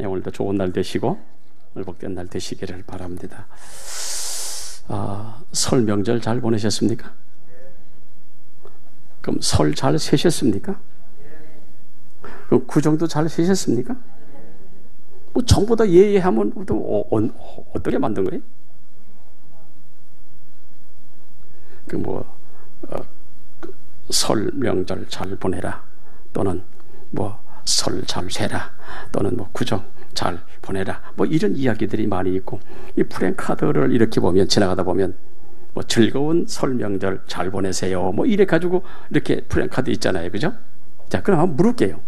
오늘도 좋은 날 되시고 복된 날 되시기를 바랍니다. 설 명절 잘 보내셨습니까? 그럼 설 잘 세셨습니까? 그럼 구정도 잘 세셨습니까? 뭐 전부 다 예예하면 또 어떻게 만든 거예요? 설 명절 잘 보내라, 또는 설 잘 세라, 또는 구정 잘 보내라, 이런 이야기들이 많이 있고, 이 프랭카드를 이렇게 보면, 지나가다 보면 즐거운 설 명절 잘 보내세요 이래 가지고 이렇게 프랭카드 있잖아요, 그죠? 자, 그럼 한번 물을게요.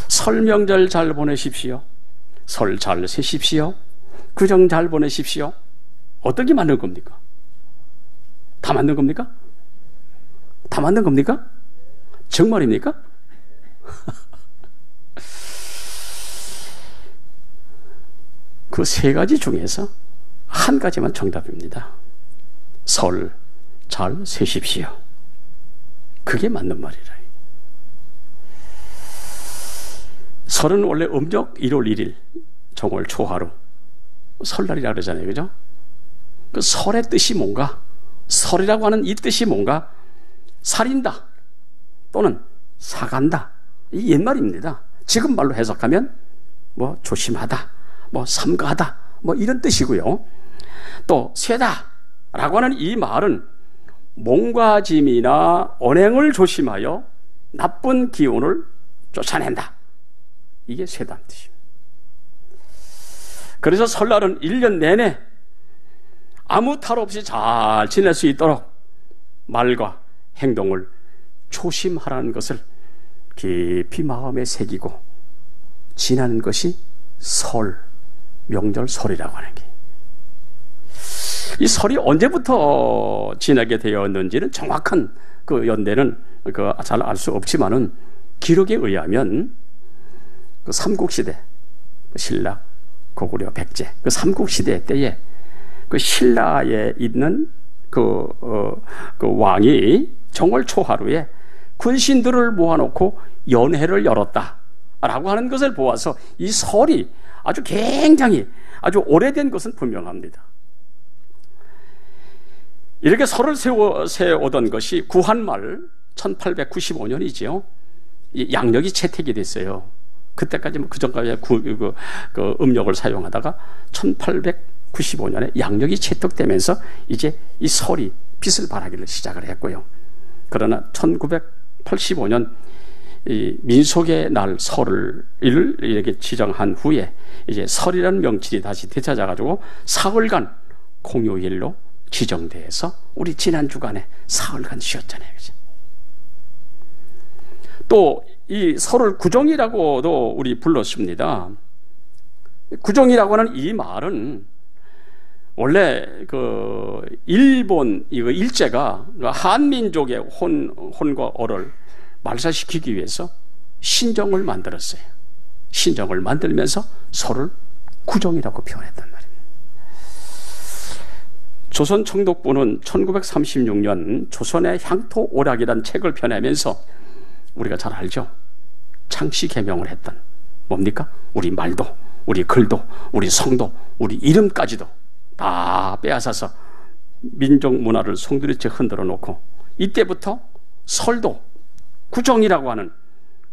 설 명절 잘 보내십시오, 설 잘 세십시오, 구정 잘 보내십시오. 어떻게 맞는 겁니까? 다 맞는 겁니까? 다 맞는 겁니까? 정말입니까? 그 세 가지 중에서 한 가지만 정답입니다. 설 잘 세십시오. 그게 맞는 말이라. 설은 원래 음력 1월 1일 정월 초하루 설날이라 그러잖아요, 그죠? 그 설의 뜻이 뭔가? 설이라고 하는 이 뜻이 뭔가? 살인다 또는 사간다, 이 옛말입니다. 지금 말로 해석하면 조심하다, 삼가하다, 이런 뜻이고요. 또 세다 라고 하는 이 말은 몸과짐이나 언행을 조심하여 나쁜 기운을 쫓아낸다, 이게 세다는 뜻입니다. 그래서 설날은 1년 내내 아무 탈 없이 잘 지낼 수 있도록 말과 행동을 조심하라는 것을 깊이 마음에 새기고 지나는 것이 설, 명절 설이라고 하는 게, 이 설이 언제부터 지나게 되었는지는 정확한 그 연대는 잘 알 수 없지만은, 기록에 의하면 그 삼국시대 신라, 고구려, 백제, 그 삼국시대 때에 그 신라에 있는 그 왕이 정월 초하루에 군신들을 모아놓고 연회를 열었다라고 하는 것을 보아서 이 설이 아주 굉장히 아주 오래된 것은 분명합니다. 이렇게 설을 세워오던 것이 구한말 1895년이지요. 양력이 채택이 됐어요. 그때까지 그 전까지 음력을 사용하다가 1895년에 양력이 채택되면서 이제 이 설이 빛을 발하기를 시작을 했고요. 그러나 1985년 이 민속의 날 설을 이렇게 지정한 후에 이제 설이라는 명칭이 다시 되찾아가지고 사흘간 공휴일로 지정돼서 우리 지난 주간에 사흘간 쉬었잖아요, 그죠? 또 이 설을 구정이라고도 우리 불렀습니다. 구정이라고 하는 이 말은 원래 일본 일제가 한민족의 혼과 어를 말살시키기 위해서 신정을 만들었어요. 신정을 만들면서 설을 구정이라고 표현했단 말입니다. 조선 총독부는 1936년 조선의 향토 오락이라는 책을 펴내면서 우리가 잘 알죠? 창씨 개명을 했던, 뭡니까? 우리 말도, 우리 글도, 우리 성도, 우리 이름까지도 다 빼앗아서 민족 문화를 송두리째 흔들어 놓고, 이때부터 설도 구정이라고 하는,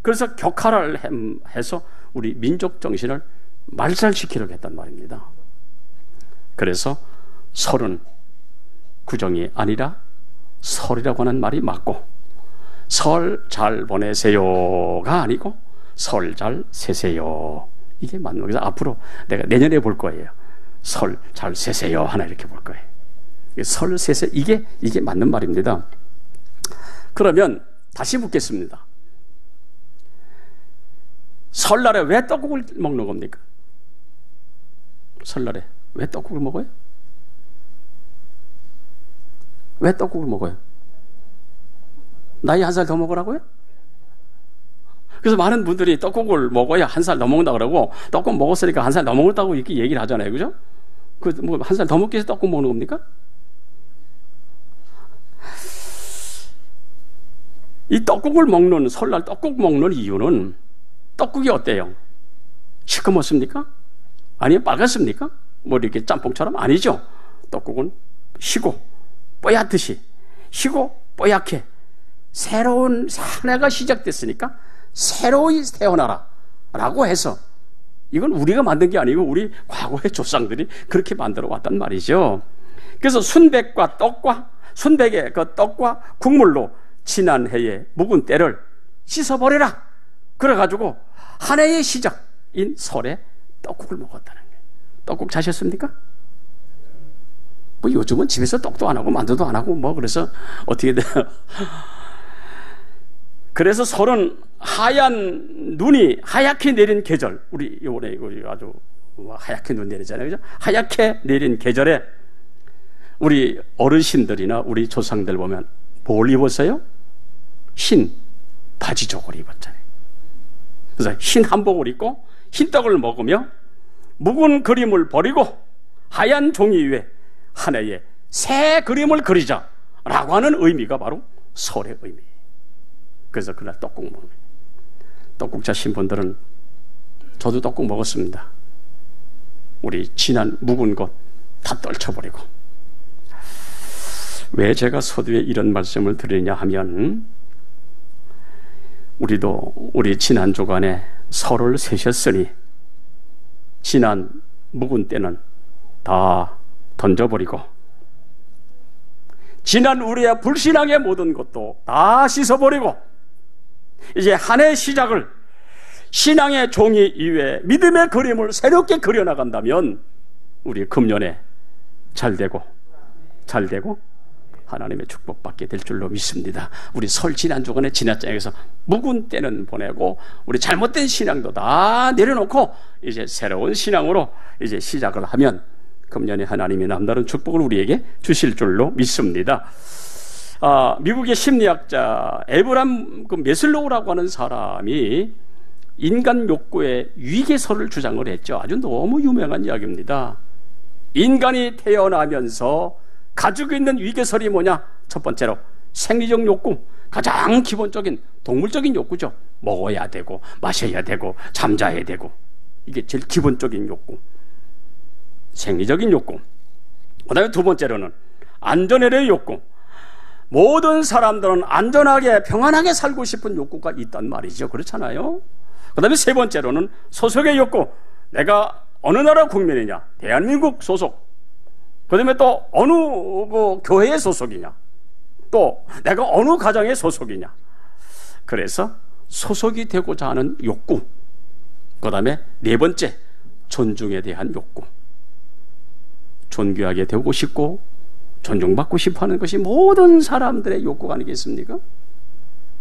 그래서 격하를 해서 우리 민족 정신을 말살시키려고 했단 말입니다. 그래서 설은 구정이 아니라 설이라고 하는 말이 맞고, 설 잘 보내세요가 아니고 설 잘 세세요, 이게 맞는 거예요. 그래서 앞으로 내가 내년에 볼 거예요. 설 잘 세세요 하나 이렇게 볼 거예요. 설 세세, 이게 맞는 말입니다. 그러면 다시 묻겠습니다. 설날에 왜 떡국을 먹는 겁니까? 설날에 왜 떡국을 먹어요? 왜 떡국을 먹어요? 나이 한 살 더 먹으라고요? 그래서 많은 분들이 떡국을 먹어야 한 살 더 먹는다 그러고, 떡국 먹었으니까 한 살 더 먹었다고 이렇게 얘기를 하잖아요, 그죠? 한 살 더 먹기 위해서 떡국 먹는 겁니까? 이 떡국을 먹는, 설날 떡국 먹는 이유는, 떡국이 어때요? 시커멓습니까? 아니면 빨갛습니까? 뭐 이렇게 짬뽕처럼? 아니죠. 떡국은 희고 뽀얗듯이 희고 뽀얗게 새로운 한 해가 시작됐으니까 새로이 태어나라 라고 해서, 이건 우리가 만든 게 아니고 우리 과거의 조상들이 그렇게 만들어 왔단 말이죠. 그래서 순백과 떡과 순백의 그 떡과 국물로 지난 해의 묵은 때를 씻어버려라. 그래가지고 한 해의 시작인 설에 떡국을 먹었다는 거예요. 떡국 자셨습니까? 뭐 요즘은 집에서 떡도 안 하고 만두도 안 하고 뭐 그래서 어떻게 돼요? 그래서 설은 하얀 눈이 하얗게 내린 계절, 우리 이번에 아주 하얗게 눈 내리잖아요, 그죠? 하얗게 내린 계절에 우리 어르신들이나 우리 조상들 보면 뭘 입었어요? 흰 바지저고를 입었잖아요. 그래서 흰 한복을 입고 흰 떡을 먹으며 묵은 그림을 버리고 하얀 종이 위에 한 해에 새 그림을 그리자라고 하는 의미가 바로 설의 의미예요. 그래서 그날 떡국 먹는 거예요. 떡국 자신 분들은, 저도 떡국 먹었습니다. 우리 지난 묵은 것 다 떨쳐버리고. 왜 제가 서두에 이런 말씀을 드리냐 하면, 우리도 우리 지난 주간에 설을 세셨으니 지난 묵은 때는 다 던져버리고, 지난 우리의 불신앙의 모든 것도 다 씻어버리고, 이제 한 해 시작을 신앙의 종이 이외에 믿음의 그림을 새롭게 그려나간다면 우리 금년에 잘되고 하나님의 축복받게 될 줄로 믿습니다. 우리 설 지난주간에 지나장에서 묵은 때는 보내고 우리 잘못된 신앙도 다 내려놓고 이제 새로운 신앙으로 이제 시작을 하면 금년에 하나님이 남다른 축복을 우리에게 주실 줄로 믿습니다. 미국의 심리학자 에브람 메슬로우라고 하는 사람이 인간 욕구의 위계설을 주장을 했죠. 아주 너무 유명한 이야기입니다. 인간이 태어나면서 가지고 있는 위계설이 뭐냐? 첫 번째로 생리적 욕구, 가장 기본적인 동물적인 욕구죠. 먹어야 되고 마셔야 되고 잠자야 되고, 이게 제일 기본적인 욕구, 생리적인 욕구. 그 다음에 두 번째로는 안전의 욕구. 모든 사람들은 안전하게 평안하게 살고 싶은 욕구가 있단 말이죠. 그렇잖아요. 그 다음에 세 번째로는 소속의 욕구. 내가 어느 나라 국민이냐, 대한민국 소속, 그 다음에 또 어느 교회의 소속이냐, 또 내가 어느 가정의 소속이냐. 그래서 소속이 되고자 하는 욕구. 그 다음에 네 번째, 존중에 대한 욕구. 존귀하게 되고 싶고 존중받고 싶어하는 것이 모든 사람들의 욕구가 아니겠습니까?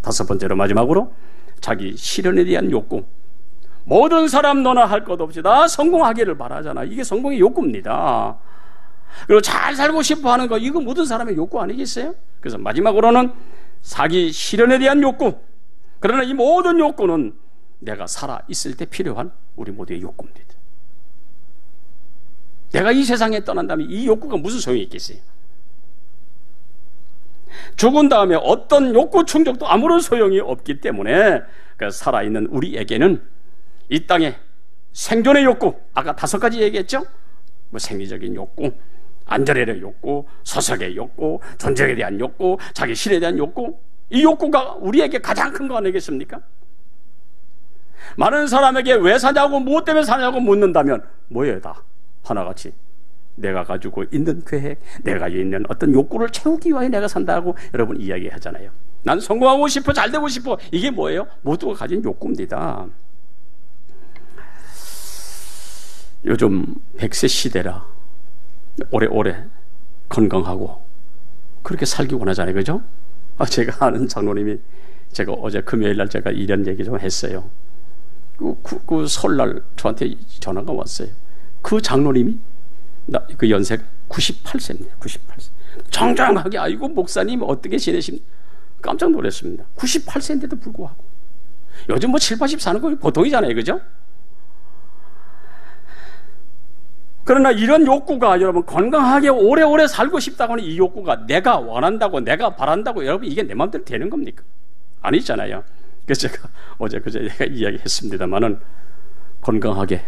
다섯 번째로 마지막으로 자기 실현에 대한 욕구. 모든 사람 너나 할 것 없이 다 성공하기를 바라잖아. 이게 성공의 욕구입니다. 그리고 잘 살고 싶어하는 거, 이거 모든 사람의 욕구 아니겠어요? 그래서 마지막으로는 자기 실현에 대한 욕구. 그러나 이 모든 욕구는 내가 살아 있을 때 필요한 우리 모두의 욕구입니다. 내가 이 세상에 떠난다면 이 욕구가 무슨 소용이 있겠어요? 죽은 다음에 어떤 욕구 충족도 아무런 소용이 없기 때문에 살아있는 우리에게는 이 땅에 생존의 욕구, 아까 5가지 얘기했죠? 뭐 생리적인 욕구, 안전의 욕구, 소속의 욕구, 존재에 대한 욕구, 자기 실에 대한 욕구, 이 욕구가 우리에게 가장 큰 거 아니겠습니까? 많은 사람에게 왜 사냐고, 무엇 때문에 사냐고 묻는다면 뭐예요? 다 하나같이 내가 가지고 있는 계획, 내가 가지고 있는 어떤 욕구를 채우기 위해 내가 산다고 여러분 이야기하잖아요. 난 성공하고 싶어, 잘 되고 싶어. 이게 뭐예요? 모두가 가진 욕구입니다. 요즘 100세 시대라 오래오래 건강하고 그렇게 살기 원하잖아요. 그죠? 제가 아는 장로님이, 제가 어제 금요일날 제가 이런 얘기 좀 했어요. 그 설날 저한테 전화가 왔어요. 그 장로님이 그 연세가 98세입니다. 98세. 정정하게, 아이고 목사님 어떻게 지내십니까? 깜짝 놀랐습니다. 98세인데도 불구하고. 요즘 뭐 7, 80 사는 거 보통이잖아요. 그죠? 그러나 이런 욕구가, 여러분 건강하게 오래오래 살고 싶다고 하는 이 욕구가 내가 원한다고, 내가 바란다고, 여러분 이게 내 마음대로 되는 겁니까? 아니잖아요. 그래서 제가 어제 그제 이야기했습니다만은 건강하게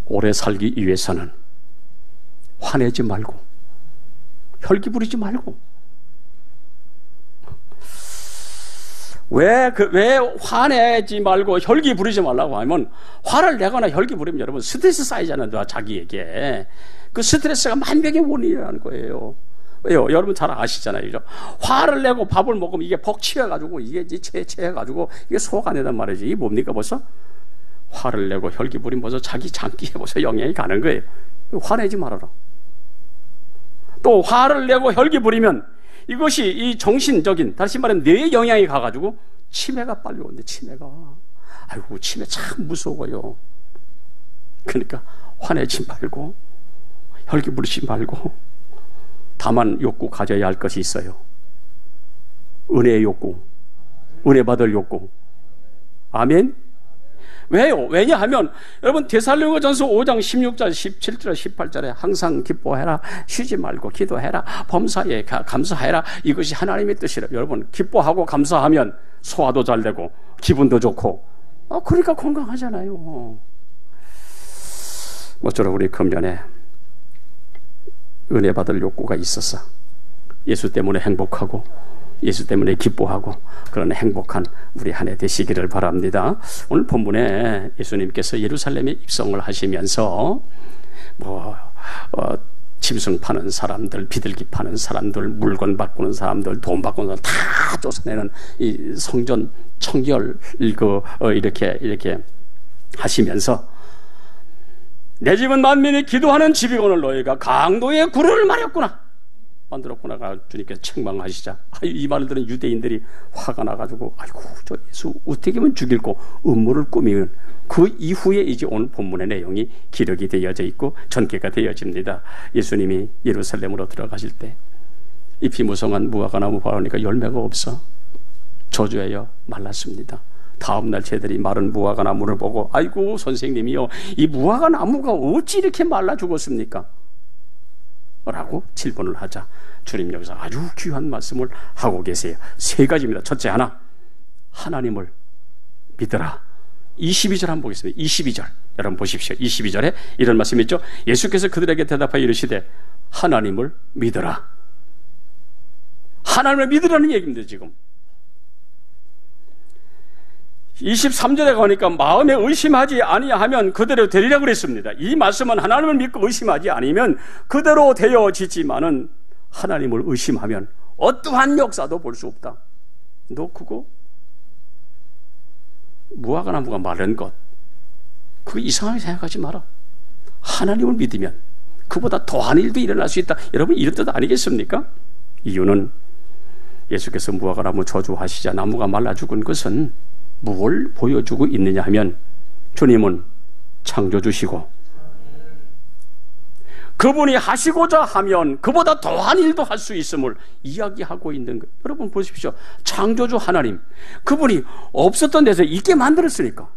오래 살기 위해서는 화내지 말고 혈기 부리지 말고, 왜 화내지 말고 혈기 부리지 말라고 하면, 화를 내거나 혈기 부리면 여러분 스트레스 쌓이잖아요. 자기에게. 그 스트레스가 만병의 원인이라는 거예요. 왜요? 여러분 잘 아시잖아요. 그죠? 화를 내고 밥을 먹으면 이게 벅치어가지고 이게 체해가지고 이게 소화가 안 된단 말이지. 이게 뭡니까 벌써? 화를 내고 혈기 부리면 벌써 자기 장기에 벌써 영향이 가는 거예요. 화내지 말아라. 또 화를 내고 혈기 부리면 이것이 이 정신적인, 다시 말하면 뇌에 영향이 가가지고 치매가 빨리 오는데, 치매가. 아이고, 치매 참 무서워요. 그러니까 화내지 말고 혈기 부리지 말고, 다만 욕구 가져야 할 것이 있어요. 은혜의 욕구, 은혜 받을 욕구. 아멘. 왜요? 왜냐하면 여러분 데살로니가전서 5장 16절 17절 18절에 항상 기뻐해라, 쉬지 말고 기도해라, 범사에 감사해라, 이것이 하나님의 뜻이라. 여러분 기뻐하고 감사하면 소화도 잘 되고 기분도 좋고, 그러니까 건강하잖아요. 모쪼록 우리 금년에 은혜 받을 욕구가 있어서 예수 때문에 행복하고 예수 때문에 기뻐하고 그런 행복한 우리 한 해 되시기를 바랍니다. 오늘 본문에 예수님께서 예루살렘에 입성을 하시면서 짐승 파는 사람들, 비둘기 파는 사람들, 물건 바꾸는 사람들, 돈 바꾸는 사람 다 쫓아내는 이 성전 청결 이렇게 하시면서, 내 집은 만민이 기도하는 집이거늘 너희가 강도의 구루를 만들었구나가 주님께서 책망하시자, 이 말을 들은 유대인들이 화가 나가지고, 아이고 저 예수 어떻게 하면 죽일고 음모를 꾸미는, 그 이후에 이제 오늘 본문의 내용이 기록이 되어져 있고 전개가 되어집니다. 예수님이 예루살렘으로 들어가실 때 잎이 무성한 무화과나무 바라니까 열매가 없어 저주하여 말랐습니다. 다음날 쟤들이 마른 무화과나무를 보고, 아이고 선생님이요, 이 무화과나무가 어찌 이렇게 말라 죽었습니까? 라고 질문을 하자 주님 여기서 아주 귀한 말씀을 하고 계세요. 세 가지입니다. 첫째 하나, 하나님을 믿어라. 22절 한번 보겠습니다. 22절 여러분 보십시오. 22절에 이런 말씀이 있죠. 예수께서 그들에게 대답하여 이르시되 하나님을 믿어라. 하나님을 믿으라는 얘기입니다. 지금 23절에 가니까 마음에 의심하지 아니하면 그대로 되리라 그랬습니다. 이 말씀은 하나님을 믿고 의심하지 아니면 그대로 되어지지만은 하나님을 의심하면 어떠한 역사도 볼 수 없다. 너 그거 무화과나무가 마른 것, 그거 이상하게 생각하지 마라. 하나님을 믿으면 그보다 더한 일도 일어날 수 있다. 여러분 이런 뜻 아니겠습니까? 이유는 예수께서 무화과나무 저주하시자 나무가 말라 죽은 것은 뭘 보여주고 있느냐 하면, 주님은 창조주시고 그분이 하시고자 하면 그보다 더한 일도 할 수 있음을 이야기하고 있는 거예요. 여러분 보십시오. 창조주 하나님, 그분이 없었던 데서 있게 만들었으니까,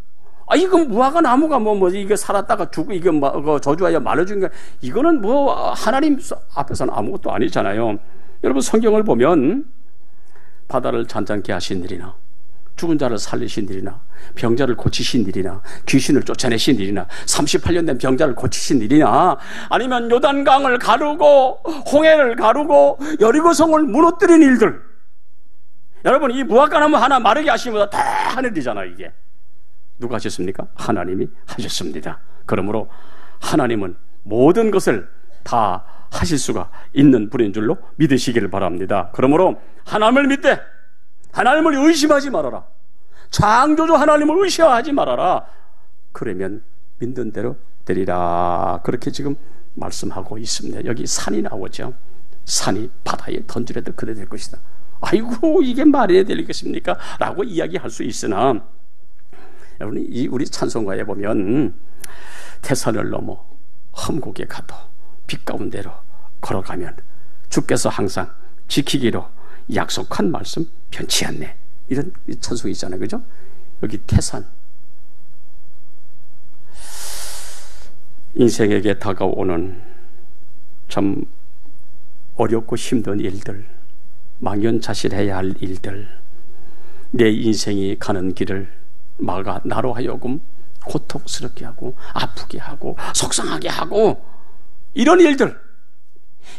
이건 무화과나무가 이게 살았다가 죽고 이게 저주하여 말라준 게, 이거는 하나님 앞에서는 아무것도 아니잖아요. 여러분 성경을 보면 바다를 잔잔케 하신 일이나, 죽은 자를 살리신 일이나, 병자를 고치신 일이나, 귀신을 쫓아내신 일이나, 38년 된 병자를 고치신 일이나, 아니면 요단강을 가르고 홍해를 가르고 여리고성을 무너뜨린 일들, 여러분 이 무화과나무 하나 마르게 하신 것보다 다 하늘이잖아요. 이게 누가 하셨습니까? 하나님이 하셨습니다. 그러므로 하나님은 모든 것을 다 하실 수가 있는 분인 줄로 믿으시기를 바랍니다. 그러므로 하나님을 믿되 하나님을 의심하지 말아라. 창조주 하나님을 의심하지 말아라. 그러면 믿는 대로 되리라. 그렇게 지금 말씀하고 있습니다. 여기 산이 나오죠. 산이 바다에 던지려도 그래 될 것이다. 아이고 이게 말이 되겠습니까? 라고 이야기할 수 있으나, 여러분 우리 찬송가에 보면 태산을 넘어 험곡에 가도 빛 가운데로 걸어가면 주께서 항상 지키기로 약속한 말씀 변치 않네. 이런 찬송이 있잖아요. 그죠? 여기 태산, 인생에게 다가오는 참 어렵고 힘든 일들, 망연자실해야 할 일들, 내 인생이 가는 길을 막아 나로 하여금 고통스럽게 하고 아프게 하고 속상하게 하고 이런 일들,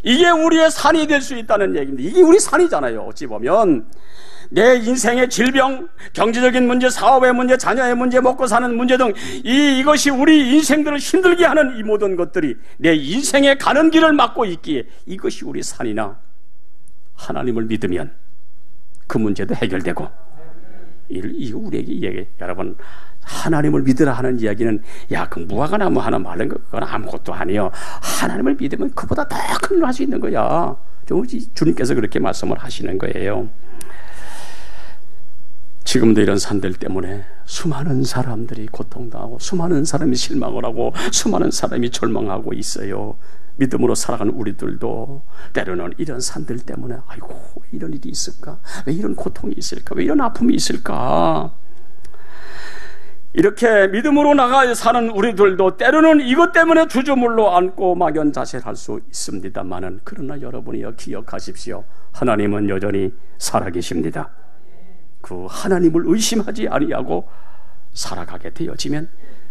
이게 우리의 산이 될 수 있다는 얘기입니다. 이게 우리 산이잖아요. 어찌 보면 내 인생의 질병, 경제적인 문제, 사업의 문제, 자녀의 문제, 먹고 사는 문제 등 이것이 우리 인생들을 힘들게 하는 이 모든 것들이 내 인생에 가는 길을 막고 있기에 이것이 우리 산이나 하나님을 믿으면 그 문제도 해결되고, 이거 우리에게 이야기, 여러분 하나님을 믿으라 하는 이야기는 그 무화과나무 하나 마른 그건 아무것도 아니에요. 하나님을 믿으면 그보다 더 큰 일 할 수 있는 거야. 주님께서 그렇게 말씀을 하시는 거예요. 지금도 이런 산들 때문에 수많은 사람들이 고통당하고 수많은 사람이 실망을 하고 수많은 사람이 절망하고 있어요. 믿음으로 살아가는 우리들도 때로는 이런 산들 때문에 아이고 왜 이런 일이 있을까? 왜 이런 고통이 있을까? 왜 이런 아픔이 있을까? 이렇게 믿음으로 나가 사는 우리들도 때로는 이것 때문에 주저물러 앉고 막연자실할 수 있습니다만은, 그러나 여러분이요 기억하십시오. 하나님은 여전히 살아계십니다. 그 하나님을 의심하지 아니하고 살아가게 되어지면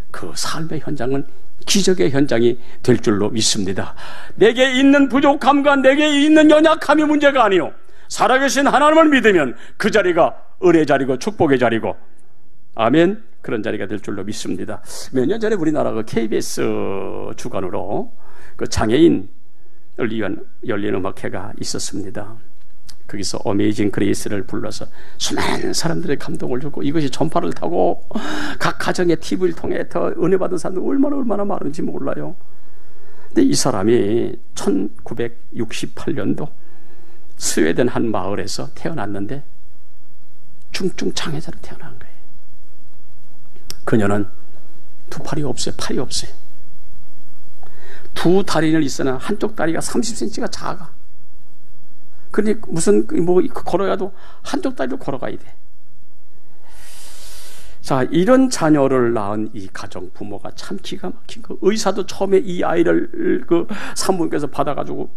그 삶의 현장은 기적의 현장이 될 줄로 믿습니다. 내게 있는 부족함과 내게 있는 연약함이 문제가 아니요, 살아계신 하나님을 믿으면 그 자리가 은혜 자리고 축복의 자리고, 아멘, 그런 자리가 될 줄로 믿습니다. 몇 년 전에 우리나라 그 KBS 주관으로 그 장애인을 위한 열린 음악회가 있었습니다. 거기서 어메이징 그레이스를 불러서 수많은 사람들의 감동을 주고, 이것이 전파를 타고 각 가정의 TV를 통해 더 은혜 받은 사람들 얼마나 많은지 몰라요. 근데 이 사람이 1968년도 스웨덴 한 마을에서 태어났는데 중증 장애자로 태어난 거예요. 그녀는 두 팔이 없어요. 팔이 없어요. 두 다리는 있으나 한쪽 다리가 30cm가 작아. 근데 무슨 걸어가도 한쪽 다리로 걸어가야 돼. 자, 이런 자녀를 낳은 이 가정 부모가 참 기가 막힌 거. 의사도 처음에 이 아이를 그 산부인과에서 받아가지고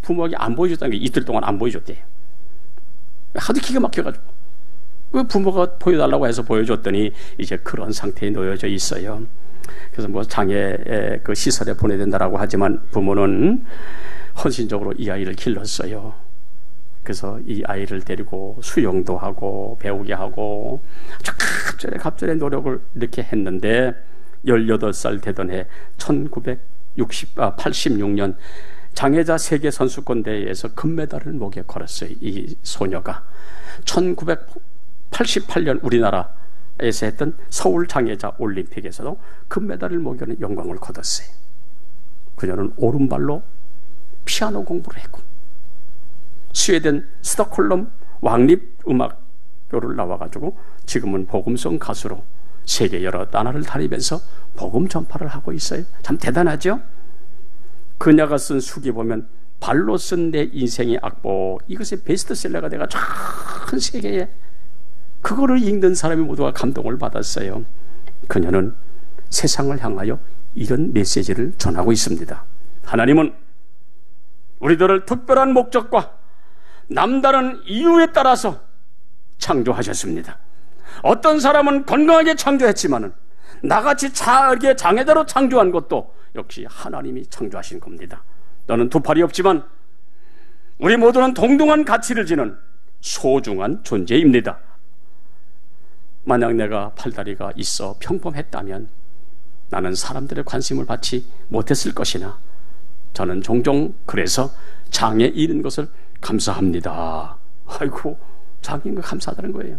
부모에게 안 보여줬다는 게 이틀 동안 안 보여줬대요. 하도 기가 막혀가지고. 그 부모가 보여달라고 해서 보여줬더니 이제 그런 상태에 놓여져 있어요. 그래서 장애 그 시설에 보내야 된다라고 하지만 부모는 헌신적으로 이 아이를 길렀어요. 그래서 이 아이를 데리고 수영도 하고 배우게 하고 갑절의 노력을 이렇게 했는데 18살 되던 해 1986년 장애자 세계 선수권 대회에서 금메달을 목에 걸었어요. 이 소녀가 1988년 우리나라에서 했던 서울 장애자 올림픽에서도 금메달을 목에 거는 영광을 거뒀어요. 그녀는 오른발로 피아노 공부를 했고 스웨덴 스톡홀름 왕립음악교를 나와가지고 지금은 복음성 가수로 세계 여러 나라를 다니면서 복음 전파를 하고 있어요. 참 대단하죠? 그녀가 쓴 수기 보면 발로 쓴 내 인생의 악보, 이것이 베스트셀러가 돼가 전 세계에 그거를 읽는 사람이 모두가 감동을 받았어요. 그녀는 세상을 향하여 이런 메시지를 전하고 있습니다. 하나님은 우리들을 특별한 목적과 남다른 이유에 따라서 창조하셨습니다. 어떤 사람은 건강하게 창조했지만은 나같이 작게 장애자로 창조한 것도 역시 하나님이 창조하신 겁니다. 너는 두 팔이 없지만 우리 모두는 동등한 가치를 지는 소중한 존재입니다. 만약 내가 팔다리가 있어 평범했다면 나는 사람들의 관심을 받지 못했을 것이나 저는 종종 그래서 장애 잃은 것을 감사합니다. 아이고, 장애인 거 감사하다는 거예요.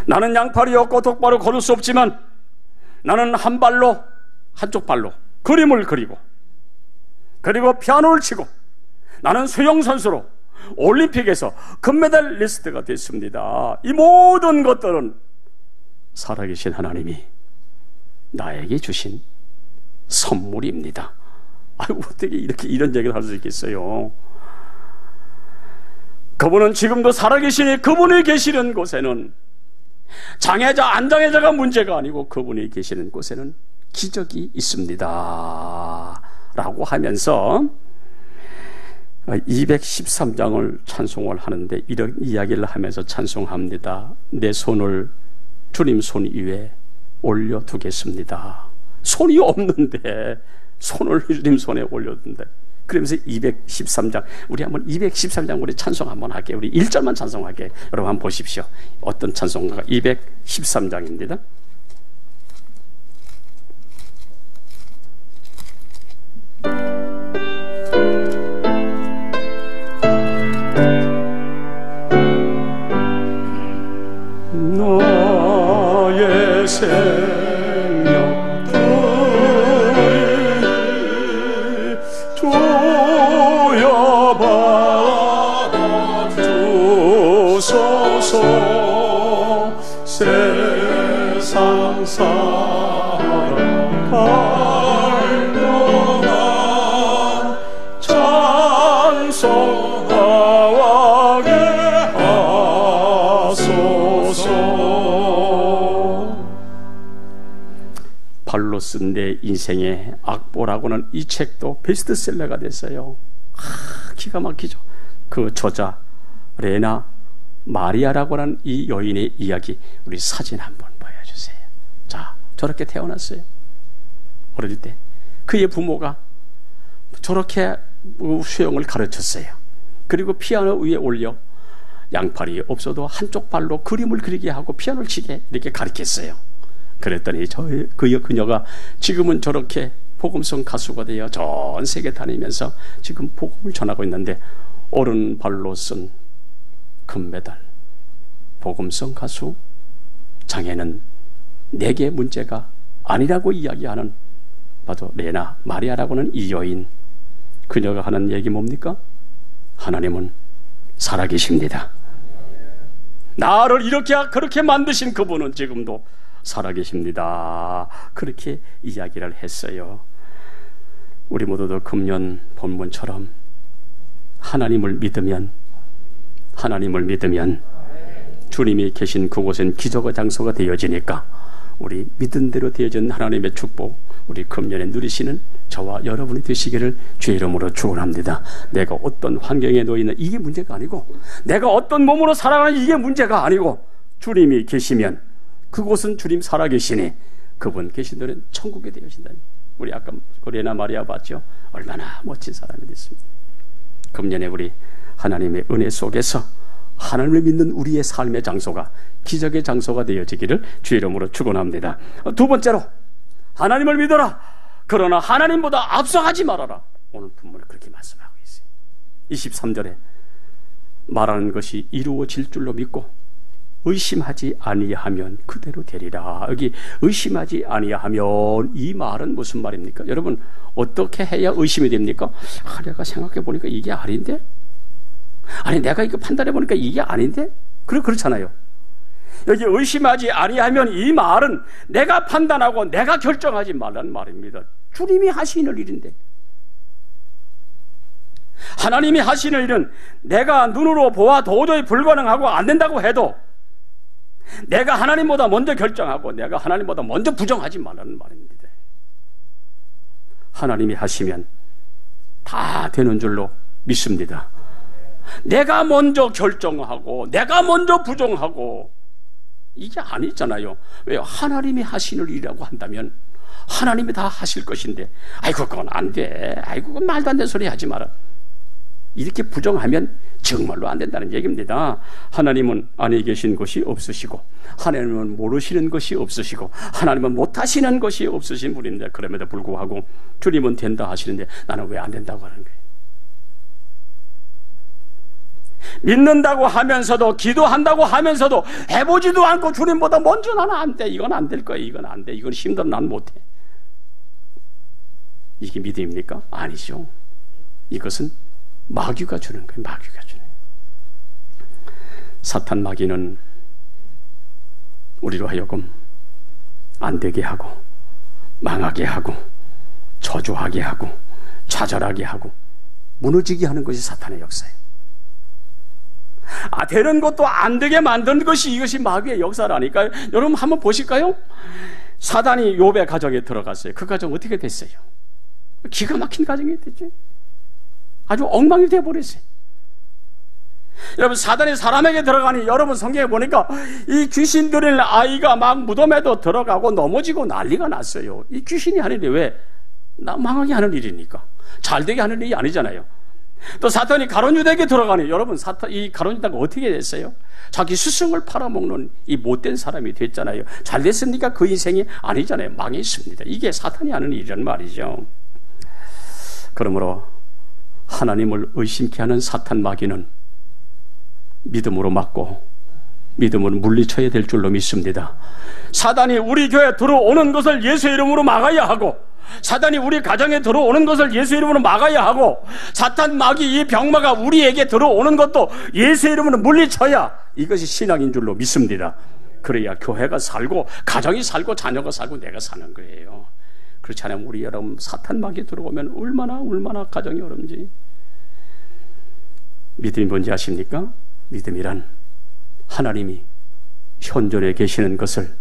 나는 양팔이 없고 똑바로 걸을 수 없지만 나는 한쪽 발로 그림을 그리고 그리고 피아노를 치고 나는 수영선수로 올림픽에서 금메달리스트가 됐습니다. 이 모든 것들은 살아계신 하나님이 나에게 주신 선물입니다. 아이고, 어떻게 이런 얘기를 할 수 있겠어요? 그분은 지금도 살아계시니 그분이 계시는 곳에는 장애자, 안장애자가 문제가 아니고 그분이 계시는 곳에는 기적이 있습니다. 라고 하면서 213장을 찬송을 하는데 이런 이야기를 하면서 찬송합니다. 내 손을 주님 손 위에 올려두겠습니다. 손이 없는데 손을 주님 손에 올려둔다. 그러면서 213장, 우리 한번 213장 우리 찬송 한번 할게요. 우리 1절만 찬송할게요. 여러분 한번 보십시오. 어떤 찬송가가 213장입니다. 나의 생명 주여 받아주소서. 세상 살아갈 찬송하게 하소서. 발로 쓴 내 인생의 악보라고는 이 책도 베스트셀러가 됐어요. 기가 막히죠. 그 저자 레나 마리아라고 하는 이 여인의 이야기, 우리 사진 한번 보여주세요. 자, 저렇게 태어났어요. 어릴 때 그의 부모가 저렇게 수영을 가르쳤어요. 그리고 피아노 위에 올려 양팔이 없어도 한쪽 발로 그림을 그리게 하고 피아노를 치게 이렇게 가르쳤어요. 그랬더니 그녀가 지금은 저렇게 복음성 가수가 되어 전 세계 다니면서 지금 복음을 전하고 있는데, 오른발로 쓴 금메달, 복음성 가수, 장애는 내게 문제가 아니라고 이야기하는 바로 레나 마리아라고 하는 이 여인. 그녀가 하는 얘기 뭡니까? 하나님은 살아계십니다. 나를 이렇게 그렇게 만드신 그분은 지금도 살아계십니다. 그렇게 이야기를 했어요. 우리 모두도 금년 본문처럼 하나님을 믿으면 주님이 계신 그곳은 기적의 장소가 되어지니까 우리 믿은 대로 되어진 하나님의 축복, 우리 금년에 누리시는 저와 여러분이 되시기를 주의 이름으로 축원합니다. 내가 어떤 환경에 놓이는 이게 문제가 아니고, 내가 어떤 몸으로 살아가는 이게 문제가 아니고, 주님이 계시면 그곳은 주님 살아계시니 그분 계신 데는 천국에 되어진다. 우리 아까 레나 마리아 봤죠? 얼마나 멋진 사람이 됐습니다. 금년에 우리 하나님의 은혜 속에서 하나님을 믿는 우리의 삶의 장소가 기적의 장소가 되어지기를 주의 이름으로 축원합니다. 두 번째로, 하나님을 믿어라. 그러나 하나님보다 앞서가지 말아라. 오늘 본문을 그렇게 말씀하고 있어요. 23절에 말하는 것이 이루어질 줄로 믿고 의심하지 아니하면 그대로 되리라. 여기 의심하지 아니하면, 이 말은 무슨 말입니까? 여러분, 어떻게 해야 의심이 됩니까? 내가 생각해 보니까 이게 아닌데? 아니, 내가 이거 판단해 보니까 이게 아닌데? 그렇잖아요. 여기 의심하지 아니하면, 이 말은 내가 판단하고 내가 결정하지 말라는 말입니다. 주님이 하시는 일인데, 하나님이 하시는 일은 내가 눈으로 보아 도저히 불가능하고 안 된다고 해도 내가 하나님보다 먼저 결정하고 내가 하나님보다 먼저 부정하지 말라는 말입니다. 하나님이 하시면 다 되는 줄로 믿습니다. 내가 먼저 결정하고 내가 먼저 부정하고 이게 아니잖아요. 왜요? 하나님이 하시는 일이라고 한다면 하나님이 다 하실 것인데, 아이고 그건 안 돼, 아이고 그건 말도 안 되는 소리 하지 마라, 이렇게 부정하면 정말로 안 된다는 얘기입니다. 하나님은 안에 계신 것이 없으시고, 하나님은 모르시는 것이 없으시고, 하나님은 못하시는 것이 없으신 분인데, 그럼에도 불구하고 주님은 된다 하시는데 나는 왜 안 된다고 하는 거예요? 믿는다고 하면서도, 기도한다고 하면서도 해보지도 않고 주님보다 먼저 나는 안 돼, 이건 안 될 거야, 이건 안 돼, 이건 힘들어, 난 못해. 이게 믿음입니까? 아니죠. 이것은 마귀가 주는 거예요. 마귀가 주는 거예요. 사탄 마귀는 우리로 하여금 안 되게 하고, 망하게 하고, 저주하게 하고, 좌절하게 하고, 무너지게 하는 것이 사탄의 역사예요. 되는 것도 안 되게 만드는 것이, 이것이 마귀의 역사라니까요. 여러분 한번 보실까요? 사단이 욥의 가정에 들어갔어요. 그 가정 어떻게 됐어요? 기가 막힌 가정이 됐죠. 아주 엉망이 되어버렸어요. 여러분, 사단이 사람에게 들어가니 여러분 성경에 보니까 이 귀신 들린 아이가 막 무덤에도 들어가고 넘어지고 난리가 났어요. 이 귀신이 하는 일이 왜 나 망하게 하는 일이니까, 잘되게 하는 일이 아니잖아요. 또 사탄이 가룟 유다에게 들어가니 여러분, 이 가룟 유다가 어떻게 됐어요? 자기 스승을 팔아먹는 이 못된 사람이 됐잖아요. 잘 됐습니까? 그 인생이 아니잖아요. 망했습니다. 이게 사탄이 하는 일이란 말이죠. 그러므로 하나님을 의심케 하는 사탄 마귀는 믿음으로 막고 믿음으로 물리쳐야 될 줄로 믿습니다. 사단이 우리 교회에 들어오는 것을 예수 이름으로 막아야 하고, 사단이 우리 가정에 들어오는 것을 예수 이름으로 막아야 하고, 사탄 마귀 이 병마가 우리에게 들어오는 것도 예수 이름으로 물리쳐야 이것이 신앙인 줄로 믿습니다. 그래야 교회가 살고 가정이 살고 자녀가 살고 내가 사는 거예요. 그렇지 않으면 우리 여러분 사탄 마귀 들어오면 얼마나 가정이 어렵지. 믿음이 뭔지 아십니까? 믿음이란 하나님이 현존에 계시는 것을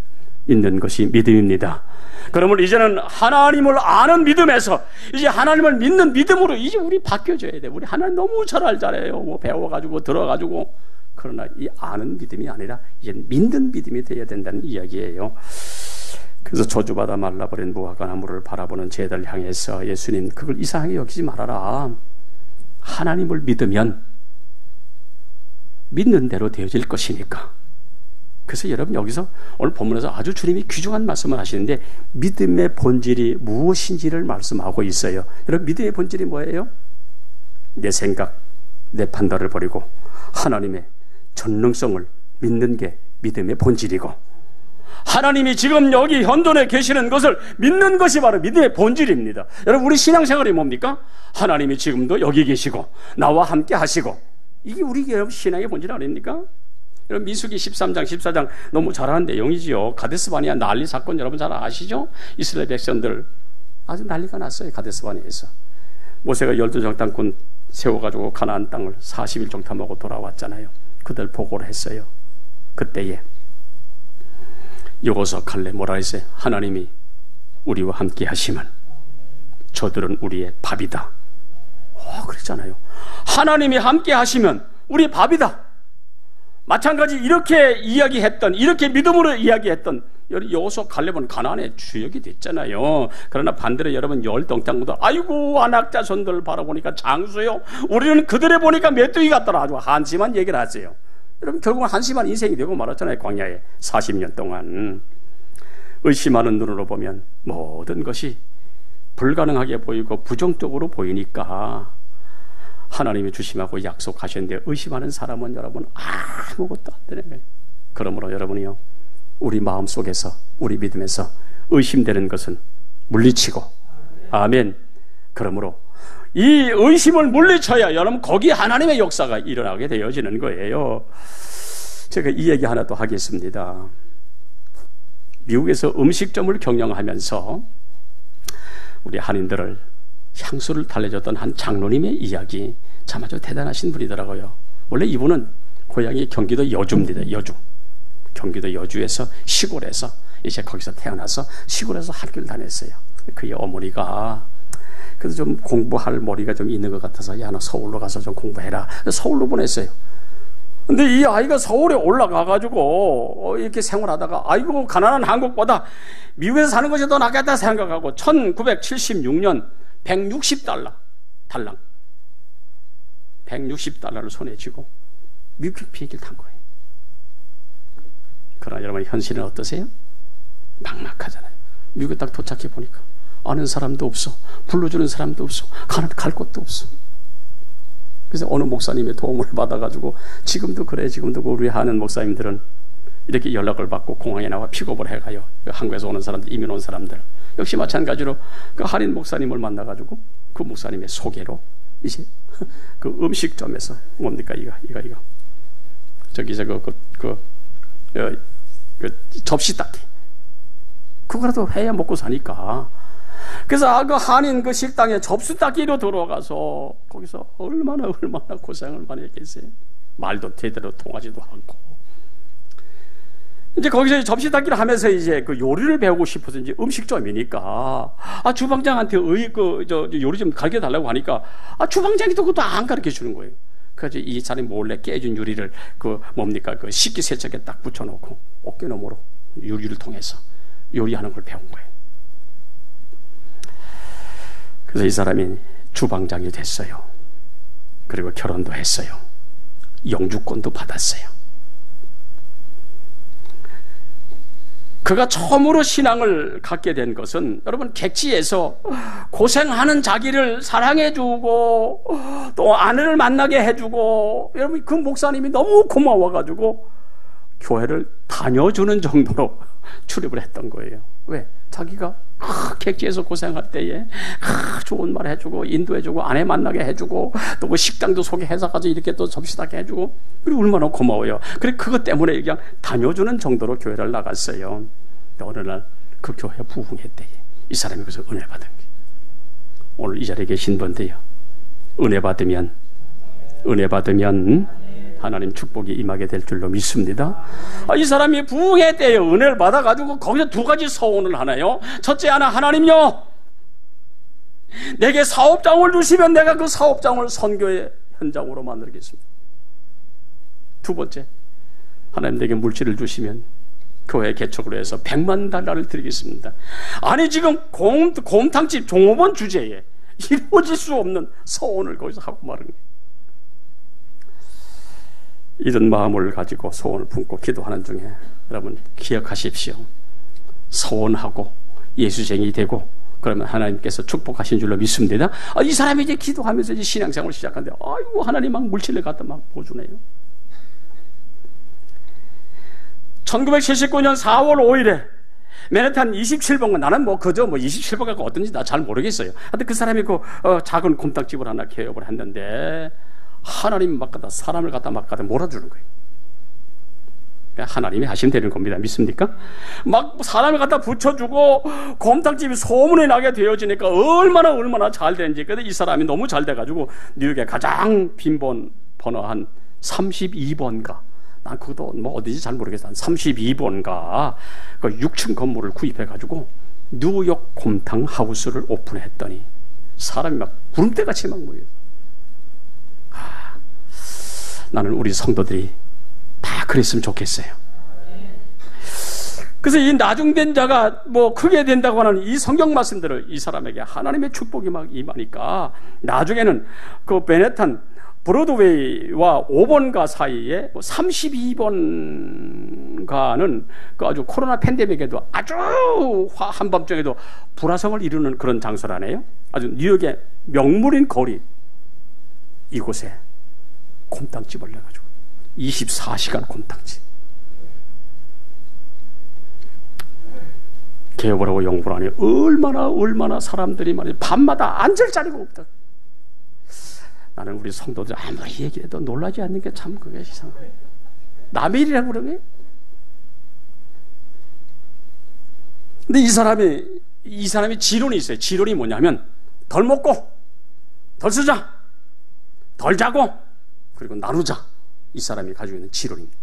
믿는 것이 믿음입니다. 그러면 이제는 하나님을 아는 믿음에서 이제 하나님을 믿는 믿음으로 이제 우리 바뀌어져야 돼. 우리 하나님 너무 잘 알잖아요. 뭐 배워가지고 들어가지고. 그러나 이 아는 믿음이 아니라 이제 믿는 믿음이 되어야 된다는 이야기예요. 그래서 저주받아 말라버린 무화과 나무를 바라보는 쟤들 향해서 예수님, 그걸 이상하게 여기지 말아라. 하나님을 믿으면 믿는 대로 되어질 것이니까. 그래서 여러분 여기서 오늘 본문에서 아주 주님이 귀중한 말씀을 하시는데 믿음의 본질이 무엇인지를 말씀하고 있어요. 여러분, 믿음의 본질이 뭐예요? 내 생각, 내 판단을 버리고 하나님의 전능성을 믿는 게 믿음의 본질이고, 하나님이 지금 여기 현존에 계시는 것을 믿는 것이 바로 믿음의 본질입니다. 여러분, 우리 신앙생활이 뭡니까? 하나님이 지금도 여기 계시고 나와 함께 하시고, 이게 우리 신앙의 본질 아닙니까? 여러분, 민수기 13장 14장 너무 잘하는 내용이지요. 가데스바니아 난리 사건 여러분 잘 아시죠? 이스라엘 백성들 아주 난리가 났어요. 가데스바니아에서 모세가 12정탐꾼 세워가지고 가나안 땅을 40일 정탐하고 돌아왔잖아요. 그들 보고를 했어요. 그때에 여호수아 칼렙 뭐라 했어요? 하나님이 우리와 함께 하시면 저들은 우리의 밥이다. 그랬잖아요. 하나님이 함께 하시면 우리 밥이다. 마찬가지 이렇게 이야기했던, 이렇게 믿음으로 이야기했던 여호수아 칼렙은 가나안의 주역이 됐잖아요. 그러나 반대로 여러분 열동땅보다 아이고 안악자손들 바라보니까 장수요. 우리는 그들에 보니까 메뚜기 같더라. 아주 한심한 얘기를 하세요. 여러분, 결국은 한심한 인생이 되고 말았잖아요. 광야에 40년 동안. 의심하는 눈으로 보면 모든 것이 불가능하게 보이고 부정적으로 보이니까 하나님이 주심하고 약속하셨는데 의심하는 사람은 여러분 아무것도 안 되는 거예요. 그러므로 여러분이요, 우리 마음속에서, 우리 믿음에서 의심되는 것은 물리치고, 아멘. 그러므로 이 의심을 물리쳐야 여러분 거기 하나님의 역사가 일어나게 되어지는 거예요. 제가 이 얘기 하나 더 하겠습니다. 미국에서 음식점을 경영하면서 우리 한인들을 향수를 달래줬던 한 장로님의 이야기, 참 아주 대단하신 분이더라고요. 원래 이분은 고향이 경기도 여주입니다. 여주. 경기도 여주에서 시골에서 이제 거기서 태어나서 시골에서 학교를 다녔어요. 그의 어머니가 그래서 좀 공부할 머리가 좀 있는 것 같아서 야, 너 서울로 가서 좀 공부해라. 서울로 보냈어요. 근데 이 아이가 서울에 올라가가지고 이렇게 생활하다가 아이고 가난한 한국보다 미국에서 사는 것이 더 낫겠다 생각하고 1976년 160달러 달랑 160달러를 손에 쥐고 미국 비행기를 탄 거예요. 그러나 여러분 현실은 어떠세요? 막막하잖아요. 미국에 딱 도착해 보니까 아는 사람도 없어, 불러주는 사람도 없어, 갈 곳도 없어. 그래서 어느 목사님의 도움을 받아가지고 지금도 그래, 지금도 우리 하는 목사님들은 이렇게 연락을 받고 공항에 나와 픽업을 해가요. 한국에서 오는 사람들, 이민 온 사람들. 역시 마찬가지로 그 한인 목사님을 만나가지고 그 목사님의 소개로 이제 그 음식점에서 뭡니까 이거 저기서 그 접시 닦기 그거라도 해야 먹고 사니까. 그래서 그 한인 그 식당에 접시 닦기로 들어가서 거기서 얼마나 고생을 많이 했겠어요. 말도 제대로 통하지도 않고. 이제 거기서 접시 닦기를 하면서 이제 그 요리를 배우고 싶어서 이제 음식점이니까 주방장한테 요리 좀 가르쳐 달라고 하니까 주방장이 또 그것도 안 가르쳐 주는 거예요. 그래서 이 사람이 몰래 깨진 유리를 그 식기세척에 딱 붙여놓고 어깨너머로 유리를 통해서 요리하는 걸 배운 거예요. 그래서 이 사람이 주방장이 됐어요. 그리고 결혼도 했어요. 영주권도 받았어요. 그가 처음으로 신앙을 갖게 된 것은 여러분 객지에서 고생하는 자기를 사랑해주고 또 아내를 만나게 해주고 여러분 그 목사님이 너무 고마워가지고 교회를 다녀주는 정도로 출입을 했던 거예요. 왜? 자기가 객지에서 고생할 때에 좋은 말 해주고 인도해주고 아내 만나게 해주고 또 그 식당도 소개해서 가지고 이렇게 또 접시다게 해주고 그리고 얼마나 고마워요. 그래 그것 때문에 그냥 다녀주는 정도로 교회를 나갔어요. 어느 날 그 교회 부흥회 때에 이 사람이 그래서 은혜 받은 거예요. 오늘 이 자리에 계신 분들요, 은혜 받으면 하나님 축복이 임하게 될 줄로 믿습니다. 이 사람이 부흥회 때에 은혜를 받아가지고 거기서 두 가지 서원을 하나요. 첫째 하나, 하나님요, 내게 사업장을 주시면 내가 그 사업장을 선교의 현장으로 만들겠습니다. 두 번째, 하나님 내게 물질을 주시면 교회 개척으로 해서 100만 달러를 드리겠습니다. 아니 지금 곰탕집 종업원 주제에 이루어질 수 없는 서원을 거기서 하고 말은 거예요. 이런 마음을 가지고 소원을 품고 기도하는 중에 여러분 기억하십시오. 소원하고 예수쟁이 되고 그러면 하나님께서 축복하신 줄로 믿습니다. 이 사람이 이제 기도하면서 이제 신앙생활을 시작하는데 아이고 하나님 막 물질을 갖다 막 보여주네요. 1979년 4월 5일에 맨해튼 27번가, 나는 그저 27번가가 어떤지 나 잘 모르겠어요. 하여튼 그 사람이 작은 곰탕집을 하나 개업을 했는데 하나님 막 갖다 사람을 갖다 막 갖다 몰아주는 거예요. 하나님이 하시면 되는 겁니다. 믿습니까? 막 사람을 갖다 붙여주고 곰탕집이 소문이 나게 되어지니까 얼마나 잘 되는지. 근데 이 사람이 너무 잘 돼가지고 뉴욕에 가장 빈번 번호 한 32번가, 난 그것도 어디지 잘 모르겠어, 한 32번가 그 6층 건물을 구입해가지고 뉴욕 곰탕 하우스를 오픈했더니 사람이 막 구름대같이 막 모여요. 나는 우리 성도들이 다 그랬으면 좋겠어요. 그래서 이 나중된 자가 크게 된다고 하는 이 성경 말씀들을 이 사람에게 하나님의 축복이 막 임하니까 나중에는 그 맨해튼 브로드웨이와 5번가 사이에 32번가는 그 아주 코로나 팬데믹에도 아주 한밤중에도 불화성을 이루는 그런 장소라네요. 아주 뉴욕의 명물인 거리, 이곳에 곰탕집을 내가지고 24시간 곰탕집 개업을 하고 영부를 하니 얼마나 사람들이 말이야 밤마다 앉을 자리가 없다. 나는 우리 성도들 아무리 얘기해도 놀라지 않는 게 참 그게 이상해. 남의 일이라고 그러게. 근데 이 사람이 지론이 있어요. 지론이 뭐냐면 덜 먹고 덜 쓰자, 덜 자고 그리고 나누자. 이 사람이 가지고 있는 지론입니다.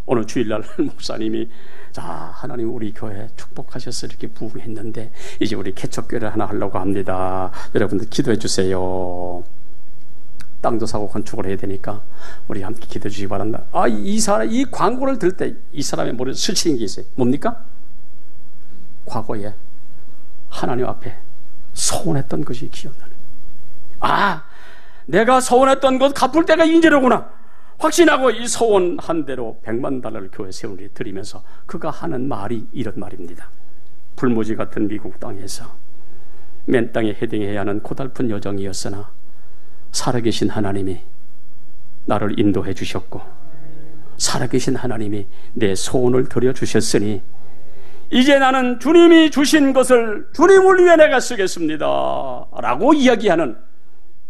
오늘 주일날 목사님이 자, 하나님 우리 교회 축복하셔서 이렇게 부흥했는데 이제 우리 개척교회를 하나 하려고 합니다. 여러분들 기도해 주세요. 땅도 사고 건축을 해야 되니까 우리 함께 기도해 주시기 바란다. 이 광고를 들 때 이 사람의 머리에 스치는 게 있어요. 뭡니까? 과거에 하나님 앞에 소원했던 것이 기억나는. 내가 소원했던 것 갚을 때가 이제로구나 확신하고 이 소원한 대로 100만 달러를 교회 세우니 드리면서 그가 하는 말이 이런 말입니다. 불모지 같은 미국 땅에서 맨 땅에 헤딩해야 하는 고달픈 여정이었으나 살아계신 하나님이 나를 인도해 주셨고 살아계신 하나님이 내 소원을 들여주셨으니 이제 나는 주님이 주신 것을 주님을 위해 내가 쓰겠습니다 라고 이야기하는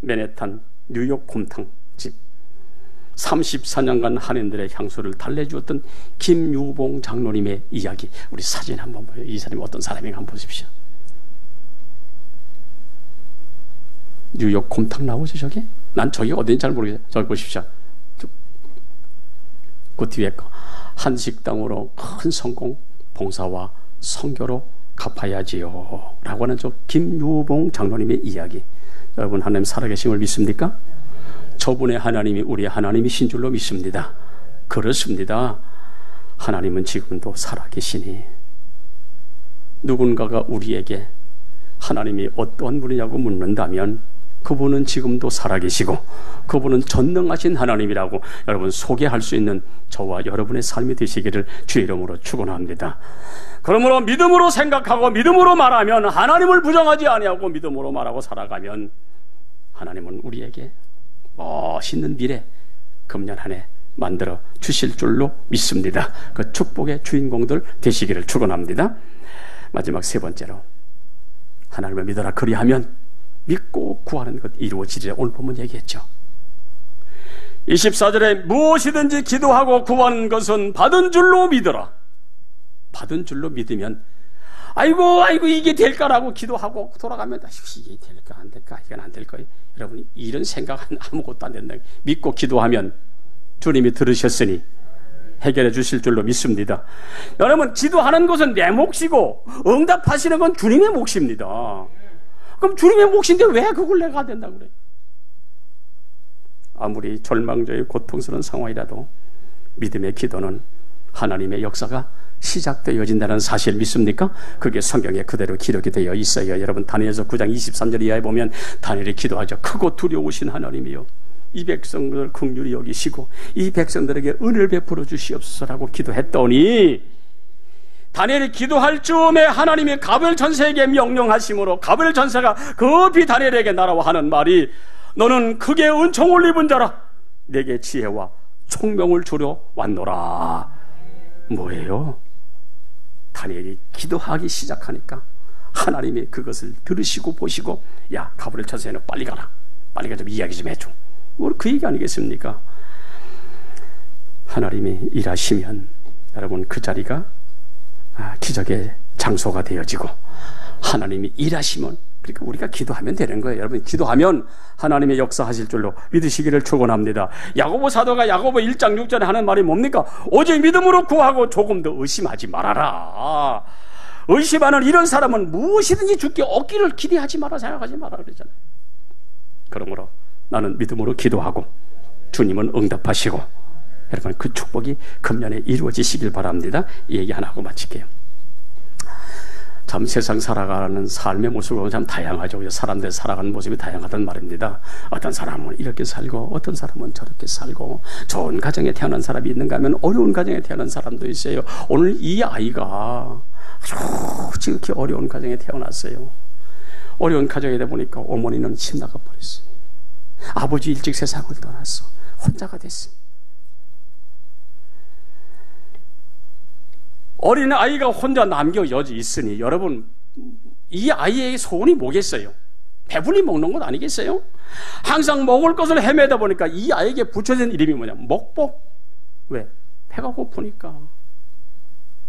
맨해튼 뉴욕 곰탕집 34년간 한인들의 향수를 달래주었던 김유봉 장로님의 이야기. 우리 사진 한번 보여요. 이 사람이 어떤 사람인가 한번 보십시오. 뉴욕 곰탕 나오죠 저게? 난 저기 어딘지 잘 모르겠어요. 저기 보십시오. 그 뒤에 거 한식당으로 큰 성공 봉사와 선교로 갚아야지요 라고 하는 저 김유봉 장로님의 이야기. 여러분 하나님 살아계심을 믿습니까? 저분의 하나님이 우리의 하나님이신 줄로 믿습니다. 그렇습니다. 하나님은 지금도 살아계시니 누군가가 우리에게 하나님이 어떤 분이냐고 묻는다면 그분은 지금도 살아계시고 그분은 전능하신 하나님이라고 여러분 소개할 수 있는 저와 여러분의 삶이 되시기를 주의 이름으로 축원합니다. 그러므로 믿음으로 생각하고 믿음으로 말하면, 하나님을 부정하지 아니하고 믿음으로 말하고 살아가면 하나님은 우리에게 멋있는 미래 금년 한 해 만들어 주실 줄로 믿습니다. 그 축복의 주인공들 되시기를 축원합니다. 마지막 세 번째로, 하나님을 믿어라 그리하면 믿고 구하는 것 이루어지리라. 오늘 본문 얘기했죠. 24절에 무엇이든지 기도하고 구하는 것은 받은 줄로 믿어라. 받은 줄로 믿으면 아이고 이게 될까라고 기도하고 돌아가면 이게 될까 안 될까, 이건 안 될 거예요. 여러분, 이런 생각은 아무것도 안 된다. 믿고 기도하면 주님이 들으셨으니 해결해 주실 줄로 믿습니다. 여러분, 기도하는 것은 내 몫이고 응답하시는 건 주님의 몫입니다. 그럼 주님의 몫인데 왜 그걸 내가 된다고 그래? 아무리 절망적이고 고통스러운 상황이라도 믿음의 기도는 하나님의 역사가 시작되어진다는 사실 믿습니까? 그게 성경에 그대로 기록이 되어 있어요. 여러분, 다니엘서 9장 23절 이하에 보면 다니엘이 기도하죠. 크고 두려우신 하나님이요, 이 백성들을 긍휼히 여기시고 이 백성들에게 은혜를 베풀어 주시옵소서라고 기도했더니, 다니엘이 기도할 즈음에 하나님이 가벨 전세에게 명령하심으로 가벨 전세가 급히 다니엘에게 날아와 하는 말이, 너는 크게 은총을 입은 자라, 내게 지혜와 총명을 주려 왔노라. 뭐예요? 다니엘이 기도하기 시작하니까 하나님이 그것을 들으시고 보시고, 야, 가벨 전세는 빨리 가라, 빨리 가서 이야기 좀 해줘. 뭐 그 얘기 아니겠습니까? 하나님이 일하시면 여러분, 그 자리가 기적의 장소가 되어지고, 하나님이 일하시면, 그러니까 우리가 기도하면 되는 거예요. 여러분, 기도하면 하나님의 역사하실 줄로 믿으시기를 축원합니다. 야고보 사도가 야고보 1장 6절에 하는 말이 뭡니까? 오직 믿음으로 구하고 조금 더 의심하지 말아라. 의심하는 이런 사람은 무엇이든지 주께 얻기를 기대하지 마라, 생각하지 마라 그러잖아요. 그러므로 나는 믿음으로 기도하고 주님은 응답하시고, 여러분, 그 축복이 금년에 이루어지시길 바랍니다. 이 얘기 하나 하고 마칠게요. 참 세상 살아가는 삶의 모습을 보면 참 다양하죠. 사람들 살아가는 모습이 다양하단 말입니다. 어떤 사람은 이렇게 살고 어떤 사람은 저렇게 살고, 좋은 가정에 태어난 사람이 있는가 하면 어려운 가정에 태어난 사람도 있어요. 오늘 이 아이가 아주 지극히 어려운 가정에 태어났어요. 어려운 가정이다 보니까 어머니는 집 나가 버렸어. 아버지 일찍 세상을 떠났어. 혼자가 됐어. 어린 아이가 혼자 남겨져 있으니 여러분, 이 아이의 소원이 뭐겠어요? 배불리 먹는 것 아니겠어요? 항상 먹을 것을 헤매다 보니까 이 아이에게 붙여진 이름이 뭐냐? 먹보. 왜? 배가 고프니까.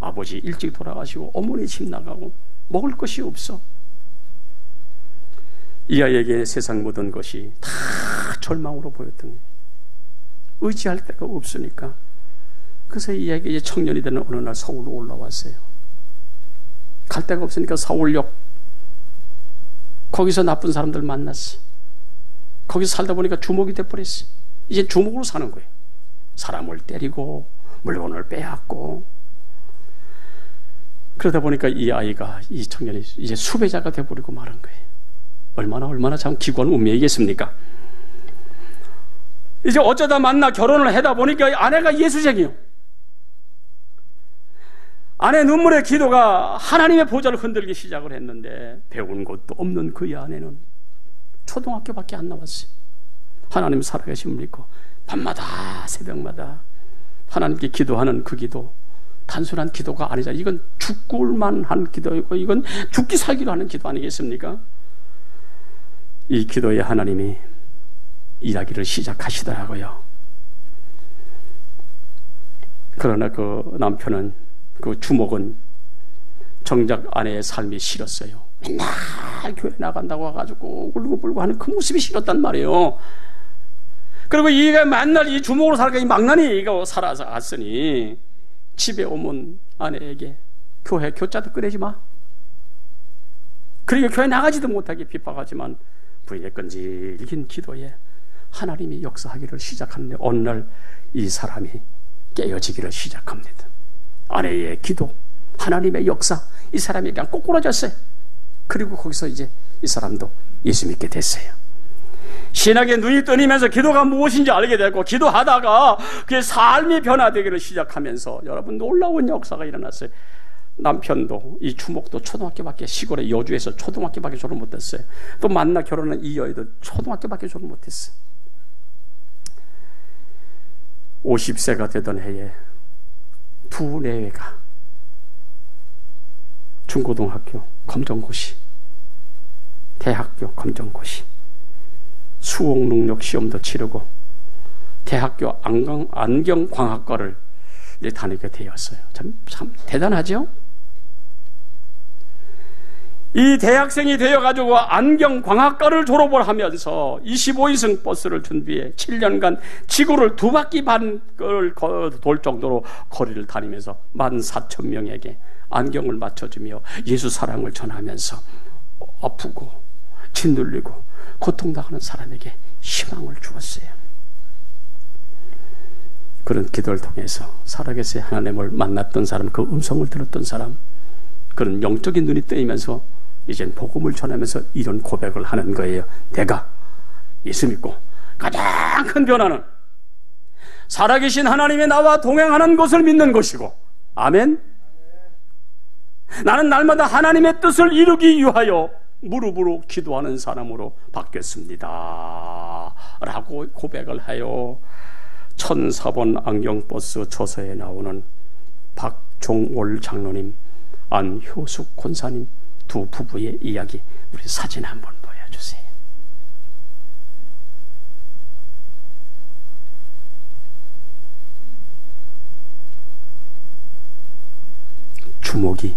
아버지 일찍 돌아가시고 어머니 집 나가고 먹을 것이 없어. 이 아이에게 세상 모든 것이 다 절망으로 보였던 거예요. 의지할 데가 없으니까. 그래서 이 아이가 이제 청년이 되는 어느 날 서울로 올라왔어요. 갈 데가 없으니까 서울역, 거기서 나쁜 사람들 만났어. 거기서 살다 보니까 주목이 돼버렸어. 이제 주목으로 사는 거예요. 사람을 때리고 물건을 빼앗고. 그러다 보니까 이 아이가, 이 청년이 이제 수배자가 돼버리고 말한 거예요. 얼마나 참 기구한 운명이겠습니까? 이제 어쩌다 만나 결혼을 하다 보니까 아내가 예수쟁이요. 아내 눈물의 기도가 하나님의 보좌를 흔들기 시작을 했는데, 배운 것도 없는 그의 아내는 초등학교밖에 안 나왔어요. 하나님 살아계심을 믿고 밤마다 새벽마다 하나님께 기도하는 그 기도, 단순한 기도가 아니잖아요. 이건 죽을만 한 기도이고, 이건 죽기 살기로 하는 기도 아니겠습니까? 이 기도에 하나님이 일하기를 시작하시더라고요. 그러나 그 남편은, 그 주목은 정작 아내의 삶이 싫었어요. 맨날 교회 나간다고 와가지고 울고불고 하는 그 모습이 싫었단 말이에요. 그리고 이가 맨날 이 주목으로 살니까 이 망나니 이거 살아서 갔으니 집에 오면 아내에게 교회 교자도 꺼내지 마. 그러니까 교회 나가지도 못하게 핍박하지만 부인의 끈질긴 기도에 하나님이 역사하기를 시작하는데 어느 날 이 사람이 깨어지기를 시작합니다. 아내의 기도, 하나님의 역사, 이 사람이 그냥 꼬꾸라졌어요. 그리고 거기서 이제 이 사람도 예수 믿게 됐어요. 신학의 눈이 뜨니면서 기도가 무엇인지 알게 되고, 기도하다가 그의 삶이 변화되기를 시작하면서 여러분 놀라운 역사가 일어났어요. 남편도, 이 주목도 초등학교밖에, 시골의 여주에서 초등학교밖에 졸업 못했어요. 또 만나 결혼한 이 여인도 초등학교밖에 졸업 못했어요. 50세가 되던 해에 두 내외가 중고등학교 검정고시, 대학교 검정고시, 수학 능력 시험도 치르고 대학교 안경광학과를 다니게 되었어요. 참 대단하죠? 이 대학생이 되어가지고 안경광학과를 졸업을 하면서 25인승 버스를 준비해 7년간 지구를 2바퀴 반을 돌 정도로 거리를 다니면서 14,000명에게 안경을 맞춰주며 예수 사랑을 전하면서 아프고 짓눌리고 고통당하는 사람에게 희망을 주었어요. 그런 기도를 통해서 살아계신 하나님을 만났던 사람, 그 음성을 들었던 사람, 그런 영적인 눈이 뜨이면서 이젠 복음을 전하면서 이런 고백을 하는 거예요. 내가 예수 믿고 가장 큰 변화는 살아계신 하나님이 나와 동행하는 것을 믿는 것이고, 아멘. 나는 날마다 하나님의 뜻을 이루기 위하여 무릎으로 기도하는 사람으로 바뀌었습니다 라고 고백을 하여 1004번 안경버스 저서에 나오는 박종올 장로님, 안효숙 권사님 두 부부의 이야기, 우리 사진 한번 보여주세요. 주목이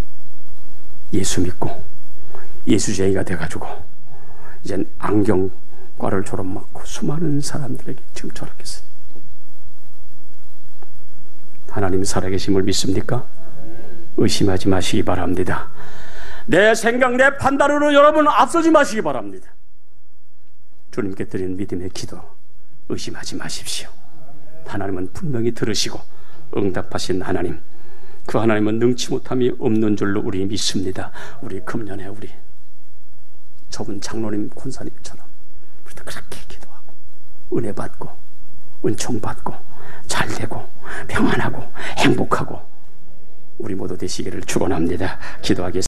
예수 믿고 예수쟁이가 돼가지고 이젠 안경과를 졸업받고 수많은 사람들에게 지금 저렇겠어요. 하나님 살아계심을 믿습니까? 의심하지 마시기 바랍니다. 내 생각, 내 판단으로 여러분 앞서지 마시기 바랍니다. 주님께 드리는 믿음의 기도 의심하지 마십시오. 하나님은 분명히 들으시고 응답하신 하나님, 그 하나님은 능치 못함이 없는 줄로 우리 믿습니다. 우리 금년에 우리 저분 장로님 권사님처럼 우리도 그렇게 기도하고 은혜 받고 은총 받고 잘 되고 평안하고 행복하고 우리 모두 되시기를 축원합니다. 기도하겠습니다.